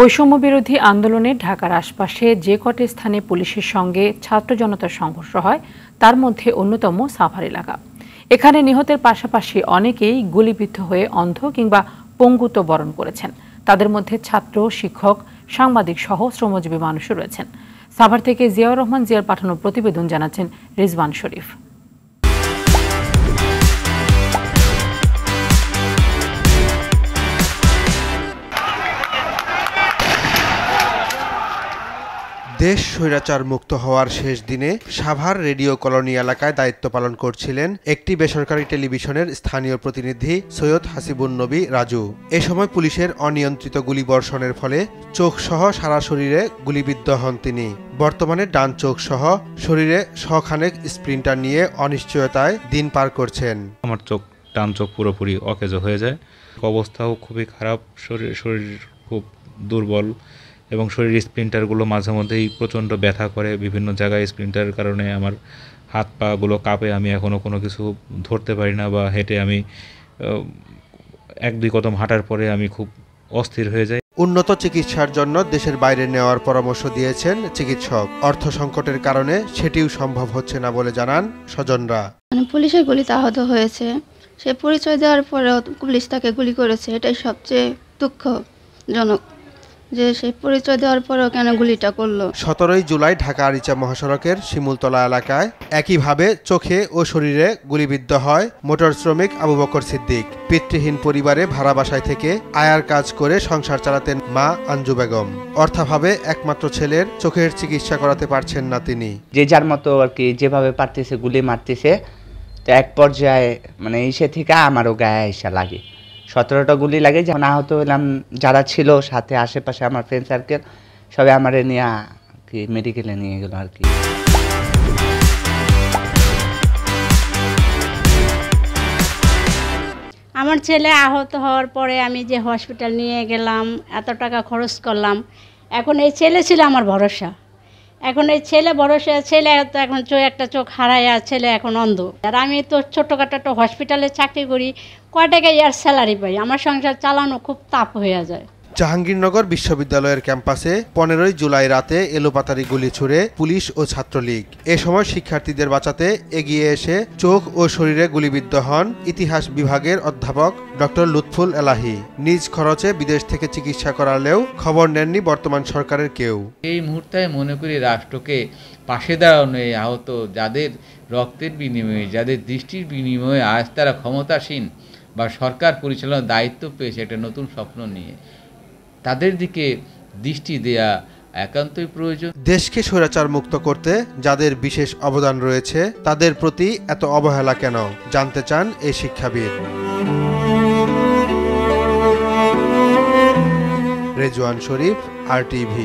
বৈষম্য বিরোধী আন্দোলনে ঢাকার আশপাশে যে কটি স্থানে পুলিশের সঙ্গে ছাত্র জনতার সংঘর্ষ হয় তার মধ্যে অন্যতম সাভার এলাকা। এখানে নিহতের পাশাপাশি অনেকেই গুলিবিদ্ধ হয়ে অন্ধ কিংবা পঙ্গুত্ব বরণ করেছেন। তাদের মধ্যে ছাত্র, শিক্ষক, সাংবাদিক সহ শ্রমজীবী মানুষও রয়েছেন। সাভার থেকে জিয়াউর রহমান জিয়ার পাঠানো প্রতিবেদন জানাচ্ছেন রিজওয়ান শরীফ। দেশ স্বৈরাচার মুক্ত হওয়ার শেষ দিনে সাভার রেডিও কলোনি এলাকায় দায়িত্ব পালন করছিলেন একটি বেসরকারি টেলিভিশনের স্থানীয় প্রতিনিধি সৈয়দ হাসিবুন নবী রাজু। এ সময় পুলিশের অনিয়ন্ত্রিত গুলিবর্ষণের ফলে চোখ সহ সারা শরীরে গুলিবিদ্ধ হন তিনি। বর্তমানে ডান চোখ সহ শরীরে শখানেক স্প্লিন্টার নিয়ে অনিশ্চয়তায় দিন পার করছেন। আমার ডান চোখ পুরোপুরি অকেজো হয়ে যায়, অবস্থাও খুবই খারাপ, শরীর খুব দুর্বল এবং শরীরের স্প্লিন্টারগুলো মাঝে মধ্যেই প্রচণ্ড ব্যথা করে। বিভিন্ন জায়গায় স্প্লিন্টারের কারণে আমার হাত পাগুলো কাঁপে, আমি এখনও কোনো কিছু ধরতে পারি না বা হেঁটে আমি 1-2 কদম হাঁটার পরে আমি খুব অস্থির হয়ে যাই। উন্নত চিকিৎসার জন্য দেশের বাইরে নেওয়ার পরামর্শ দিয়েছেন চিকিৎসক। অর্থ সংকটের কারণে সেটিও সম্ভব হচ্ছে না বলে জানান স্বজনরা। পুলিশের গুলিতে আহত হয়েছে, সে পরিচয় দেওয়ার পরেও পুলিশ তাকে গুলি করেছে। এটাই সবচেয়ে দুঃখজনক যে সে পরিচয় দেওয়ার পরেও কেন গুলিটা করলো। 17 জুলাই ঢাকা আরিচা মহাসড়কের শিমুলতলা এলাকায় একইভাবে চোখে ও শরীরে গুলিবিদ্ধ হয় মোটর শ্রমিক আবু বকর সিদ্দিক। পিতৃহীন পরিবারে ভাড়া বাসায় থেকে আয়ার কাজ করে সংসার চালাতেন মা আঞ্জু বেগম। অর্থাভাবে একমাত্র ছেলের চোখের চিকিৎসা করাতে পারছেন না তিনি। যে যার মতো আর কি যেভাবে পারতেছে গুলি মারতেছে, তো এক পর্যায়ে মানে এসে থেকে আমারও গায়ে এসে লাগে। 17টা গুলি লাগে। যখন আহত হলাম, যারা ছিল সাথে আশেপাশে আমার ফ্রেন্ড সার্কেল সবাই আমারে নিয়ে কি মেডিকেলে নিয়ে গেল আর কি। আমার ছেলে আহত হওয়ার পরে আমি যে হসপিটাল নিয়ে গেলাম, এত টাকা খরচ করলাম। এখন এই ছেলে ছিল আমার ভরসা। এখন এই ছেলে ভরসা, ছেলে তো এখন একটা চোখ হারায়া, ছেলে এখন অন্ধ। আর আমি তো ছোটোখাটো একটা হসপিটালে চাকরি করি, কয় টাকা ইয়ার স্যালারি পাই, আমার সংসার চালানো খুব তাপ হয়ে যায়। জাহাঙ্গীরনগর বিশ্ববিদ্যালয়ের ক্যাম্পাসে 15 জুলাই রাতে এলোপাতাড়ি গুলি ছুড়ে পুলিশ ও ছাত্রলীগ। এ সময় শিক্ষার্থীদের বাঁচাতে এগিয়ে এসে চোখ ও শরীরে গুলিবিদ্ধ হন ইতিহাস বিভাগের অধ্যাপক ডক্টর লুৎফুল এলাহি। নিজ খরচে বিদেশ থেকে চিকিৎসা করালেও খবর নেননি বর্তমান সরকারের কেউ। এই মুহূর্তে মনে করি রাষ্ট্রকে পাশে দাঁড়ানো, আহত যাদের রক্তের বিনিময়ে, যাদের দৃষ্টির বিনিময়ে আজ তারা ক্ষমতাসীন বা সরকার পরিচালনার দায়িত্ব পেয়েছে একটা নতুন স্বপ্ন নিয়ে, তাদের দিকে দৃষ্টি দেয়া একান্তই প্রয়োজন। দেশকে স্বৈরাচার মুক্ত করতে যাদের বিশেষ অবদান রয়েছে তাদের প্রতি এত অবহেলা কেন, জানতে চান এই শিক্ষাবিদ। রিজওয়ান শরীফ, RTV।